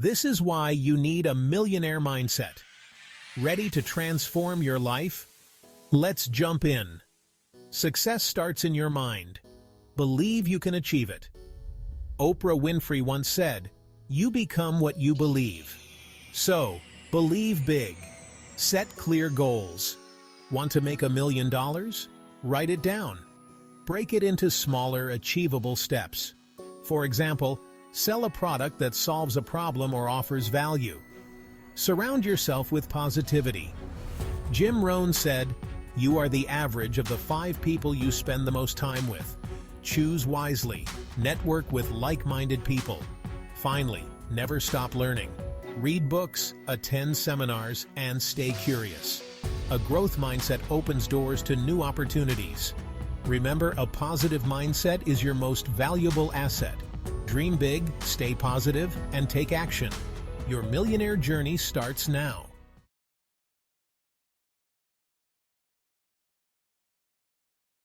This is why you need a millionaire mindset. Ready to transform your life? Let's jump in. Success starts in your mind. Believe you can achieve it. Oprah Winfrey once said, "You become what you believe." So, believe big. Set clear goals. Want to make $1 million? Write it down. Break it into smaller, achievable steps. For example, sell a product that solves a problem or offers value. Surround yourself with positivity. Jim Rohn said, "You are the average of the 5 people you spend the most time with." Choose wisely. Network with like-minded people. Finally, never stop learning. Read books, attend seminars, and stay curious. A growth mindset opens doors to new opportunities. Remember, a positive mindset is your most valuable asset. Dream big, stay positive, and take action. Your millionaire journey starts now.